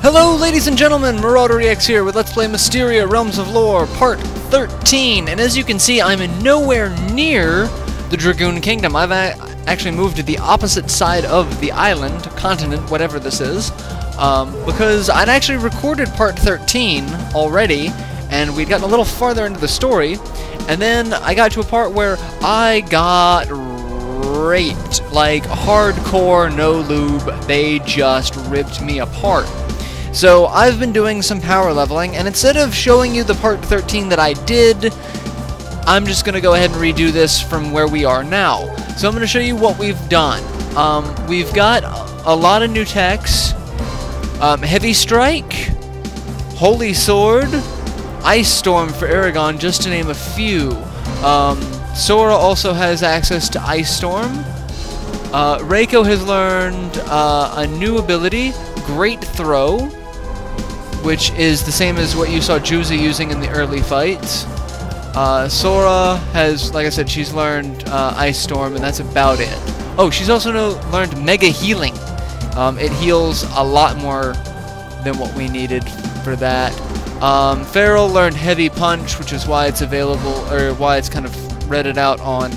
Hello ladies and gentlemen, MarauderEX here with Let's Play Mystaria Realms of Lore Part 13, and as you can see I'm in nowhere near the Dragoon Kingdom. I've actually moved to the opposite side of the island, continent, whatever this is, because I'd actually recorded Part 13 already, and we'd gotten a little farther into the story, and then I got to a part where I got raped, like hardcore, no lube. They just ripped me apart. So I've been doing some power leveling, and instead of showing you the part 13 that I did, I'm just going to go ahead and redo this from where we are now. So I'm going to show you what we've done. We've got a lot of new techs. Heavy Strike, Holy Sword, Ice Storm for Aragon, just to name a few. Sora also has access to Ice Storm. Reiko has learned a new ability, Great Throw, which is the same as what you saw Juzi using in the early fights. Sora has, like I said, she's learned Ice Storm, and that's about it. Oh, she's also learned Mega Healing. It heals a lot more than what we needed for that. Feral learned Heavy Punch, which is why it's available, or why it's kind of redded out on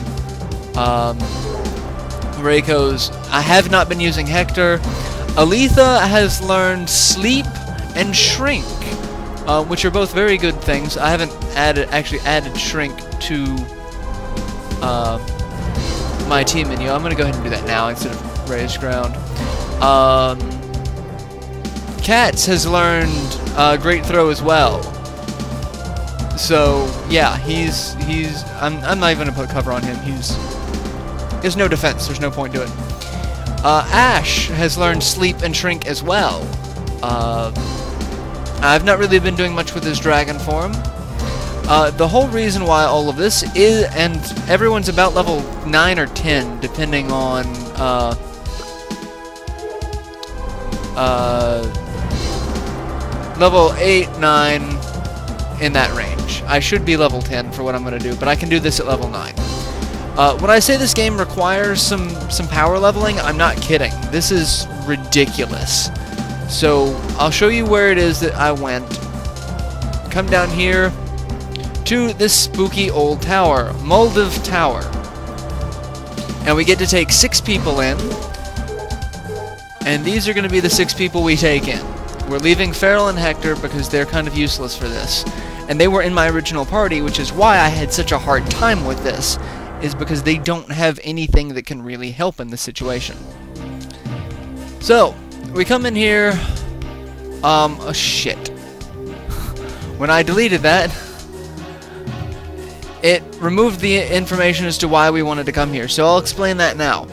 Reiko's. I have not been using Hector. Aletha has learned Sleep and Shrink, which are both very good things. I haven't actually added Shrink to my team menu. I'm going to go ahead and do that now instead of Raised Ground. Cats has learned Great Throw as well. So yeah, I'm not even going to put cover on him. There's no defense. There's no point to it. Ash has learned Sleep and Shrink as well. I've not really been doing much with his dragon form. The whole reason why all of this is, and everyone's about level 9 or 10, depending on level 8, 9, in that range. I should be level 10 for what I'm going to do, but I can do this at level 9. When I say this game requires some power leveling, I'm not kidding. This is ridiculous. So, I'll show you where it is that I went. Come down here to this spooky old tower, Moldiv Tower. And we get to take 6 people in. And these are going to be the 6 people we take in. We're leaving Feral and Hector because they're kind of useless for this. And they were in my original party, which is why I had such a hard time with this, is because they don't have anything that can really help in this situation. So, we come in here, oh shit. When I deleted that, it removed the information as to why we wanted to come here, so I'll explain that now.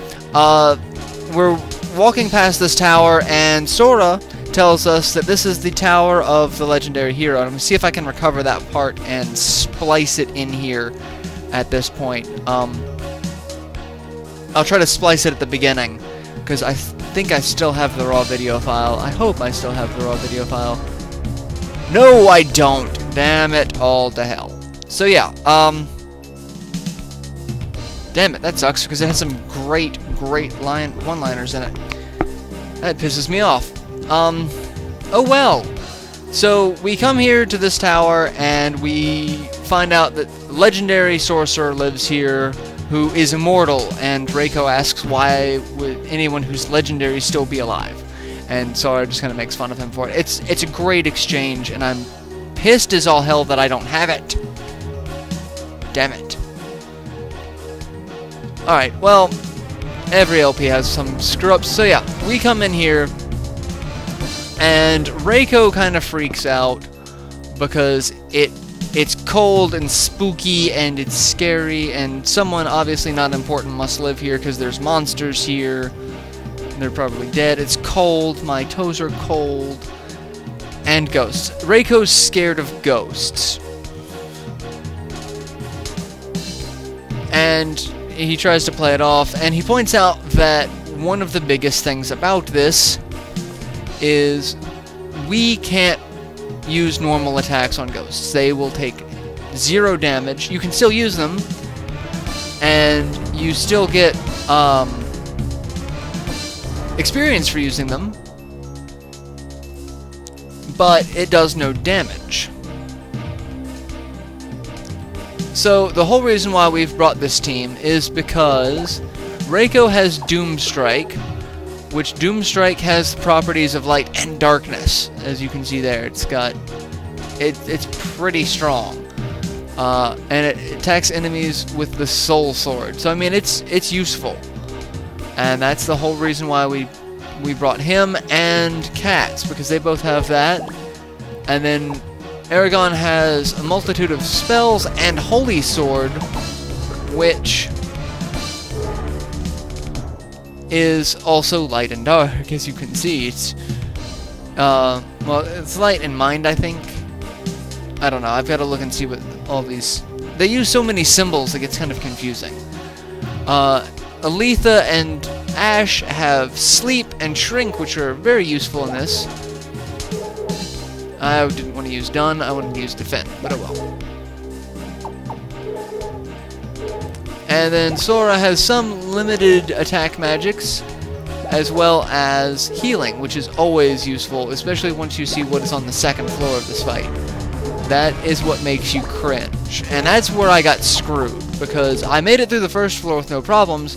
We're walking past this tower, and Sora tells us that this is the tower of the legendary hero. I'm going to see if I can recover that part and splice it in here at this point. I'll try to splice it at the beginning, because I think I still have the raw video file. I hope I still have the raw video file. No, I don't. Damn it all to hell. So yeah, damn it, that sucks, because it has some great one-liners in it. That pisses me off. Oh well. So, we come here to this tower, and we find out that legendary sorcerer lives here, who is immortal, and Reiko asks why would anyone who's legendary still be alive, and Sora just kind of makes fun of him for it. It's a great exchange, and I'm pissed as all hell that I don't have it. Damn it. Alright, well, every LP has some screw-ups, so yeah, we come in here, and Reiko kind of freaks out because it's cold and spooky and it's scary, and someone obviously not important must live here because there's monsters here. They're probably dead. It's cold. My toes are cold. And ghosts. Reiko's scared of ghosts. And he tries to play it off, and he points out that one of the biggest things about this is we can't use normal attacks on ghosts. They will take 0 damage. You can still use them, and you still get experience for using them, but it does no damage. So the whole reason why we've brought this team is because Reiko has Doomstrike, which Doomstrike has the properties of light and darkness. As you can see there, it's pretty strong. And it attacks enemies with the Soul Sword. So I mean, it's useful. And that's the whole reason why we brought him and Cats, because they both have that. And then Aragon has a multitude of spells and Holy Sword, which is also light and dark, as you can see. It's well, it's light and mind, I think. I don't know. I've got to look and see what all these. They use so many symbols, it gets kind of confusing. Aletha and Ash have Sleep and Shrink, which are very useful in this. I didn't want to use Dun, I wanted to use Defend, but oh well. And then Sora has some limited attack magics, as well as healing, which is always useful, especially once you see what is on the second floor of this fight. That is what makes you cringe. And that's where I got screwed, because I made it through the first floor with no problems,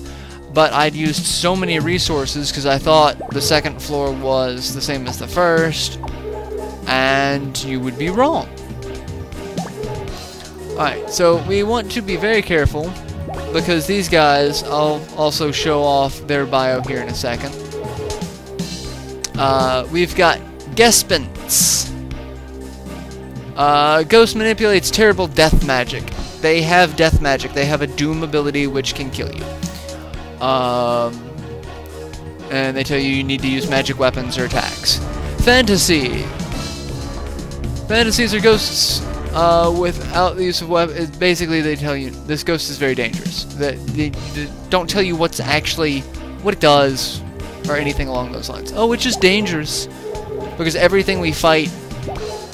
but I'd used so many resources because I thought the second floor was the same as the first, and you would be wrong. Alright, so we want to be very careful, because these guys, I'll also show off their bio here in a second. We've got Gespints. Ghost manipulates terrible death magic. They have death magic. They have a Doom ability which can kill you. And they tell you need to use magic weapons or attacks. Fantasy. Fantasies are ghosts without the use of weapons. Basically, they tell you this ghost is very dangerous. They don't tell you what's actually what it does or anything along those lines. Oh, it's just dangerous because everything we fight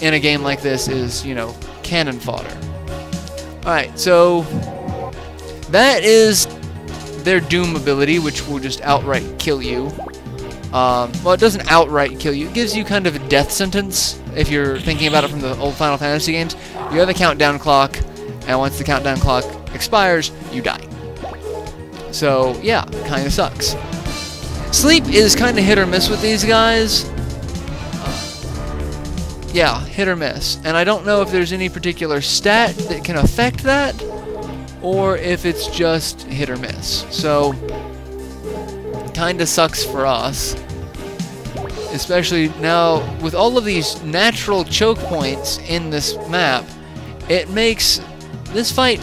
in a game like this is, you know, cannon fodder. Alright, so that is their Doom ability, which will just outright kill you. Well, it doesn't outright kill you. It gives you kind of a death sentence, if you're thinking about it from the old Final Fantasy games. You have a countdown clock, and once the countdown clock expires, you die. So, yeah, kind of sucks. Sleep is kind of hit or miss with these guys. Yeah, hit or miss. And I don't know if there's any particular stat that can affect that, or if it's just hit or miss. So, kinda sucks for us. Especially now, with all of these natural choke points in this map, it makes this fight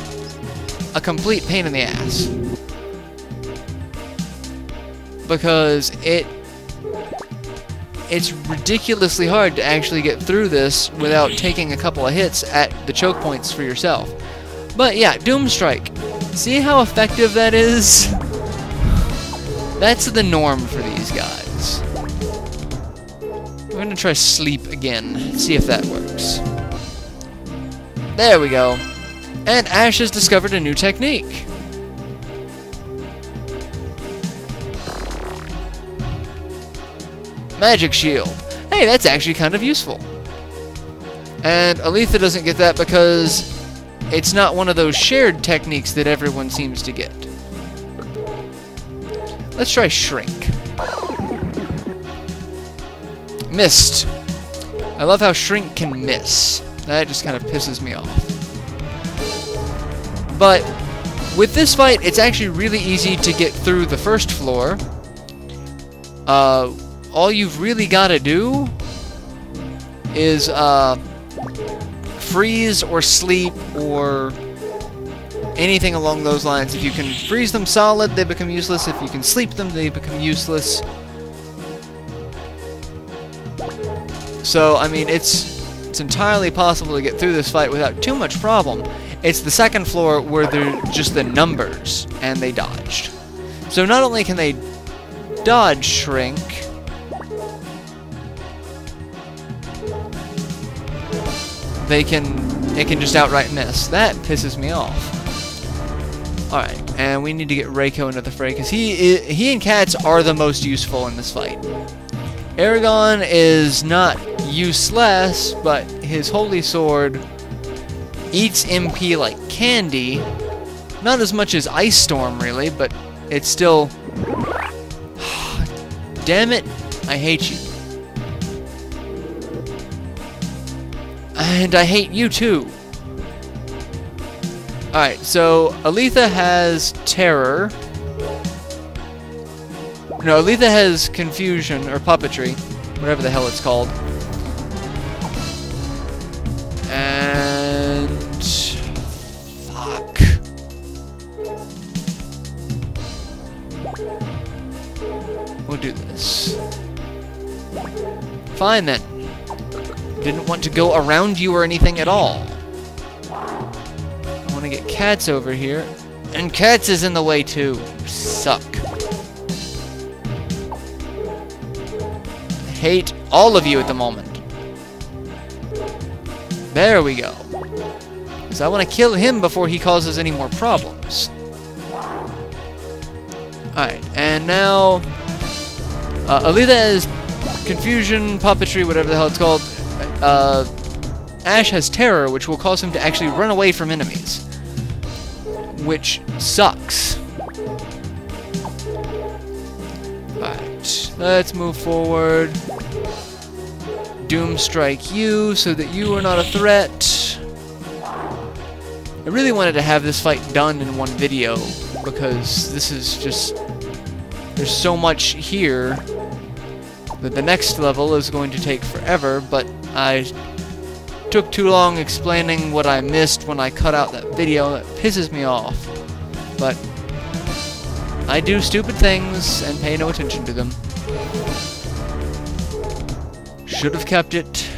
a complete pain in the ass. Because it's ridiculously hard to actually get through this without taking a couple of hits at the choke points for yourself. But yeah, Doomstrike. See how effective that is? That's the norm for these guys. I'm gonna try Sleep again, see if that works. There we go. And Ash has discovered a new technique. Magic Shield. Hey, that's actually kind of useful. And Aletha doesn't get that because it's not one of those shared techniques that everyone seems to get. Let's try Shrink. Missed. I love how Shrink can miss. That just kind of pisses me off. But with this fight, it's actually really easy to get through the first floor. All you've really got to do is freeze or sleep or anything along those lines. If you can freeze them solid, they become useless. If you can sleep them, they become useless. So, I mean, it's entirely possible to get through this fight without too much problem. It's the second floor where they're just the numbers, and they dodged. So not only can they dodge Shrink, it can just outright miss. That pisses me off. Alright, and we need to get Reiko into the fray, because he and Cats are the most useful in this fight. Aragon is not useless, but his holy sword eats MP like candy. Not as much as Ice Storm, really, but it's still... Damn it, I hate you. And I hate you too. Alright, so Aletha has Terror. No, Aletha has Confusion, or Puppetry, whatever the hell it's called. And... Fuck. We'll do this. Fine then. Didn't want to go around you or anything at all. I want to get Cats over here. And Cats is in the way too. You suck. I hate all of you at the moment. There we go. Because I want to kill him before he causes any more problems. Alright, and now... Aletha has Confusion, Puppetry, whatever the hell it's called. Ash has Terror, which will cause him to actually run away from enemies. Which sucks. Alright, let's move forward. Doom Strike you, so that you are not a threat. I really wanted to have this fight done in one video, because this is just... There's so much here that the next level is going to take forever, but I took too long explaining what I missed when I cut out that video. That pisses me off. But I do stupid things and pay no attention to them. Should have kept it.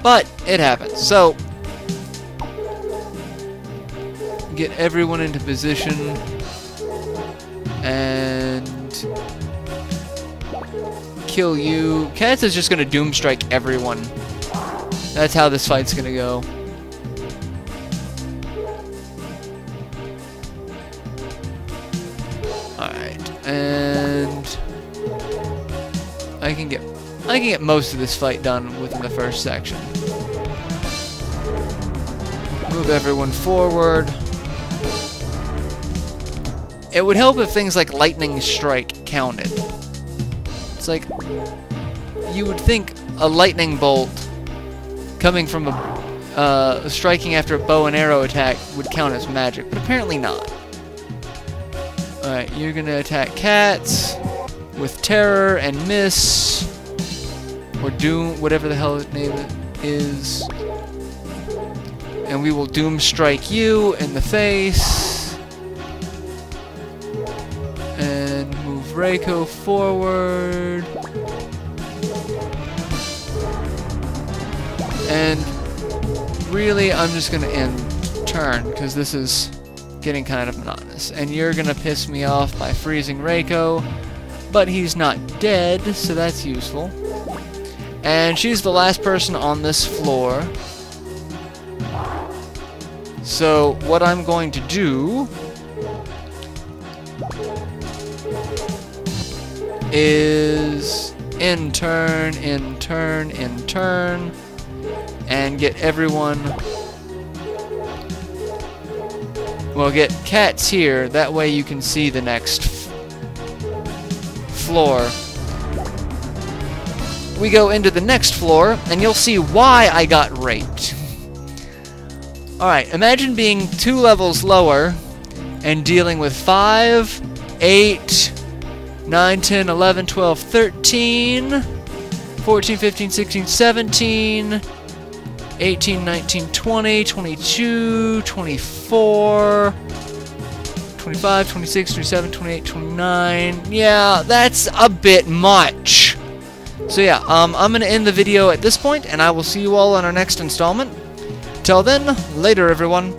But it happens. So get everyone into position and kill you. Cats is just gonna Doom Strike everyone. That's how this fight's gonna go. Alright, and I can get most of this fight done within the first section. Move everyone forward. It would help if things like Lightning Strike counted. It's like, you would think a lightning bolt coming from a striking after a bow and arrow attack would count as magic, but apparently not. Alright, you're gonna attack Cats with Terror and Miss, or Doom, whatever the hell its name is. And we will Doom Strike you in the face. And move Reiko forward. And really, I'm just gonna end turn, because this is getting kind of monotonous. And you're gonna piss me off by freezing Reiko, but he's not dead, so that's useful. And she's the last person on this floor. So what I'm going to do is in turn, and get everyone... Well, get Cats here, that way you can see the next floor. We go into the next floor, and you'll see why I got raped. Alright, imagine being 2 levels lower and dealing with 5, 8, 9, 10, 11, 12, 13, 14, 15, 16, 17, 18, 19, 20, 22, 24, 25, 26, 27, 28, 29. Yeah, that's a bit much. So yeah, I'm going to end the video at this point, and I will see you all on our next installment. Till then, later everyone.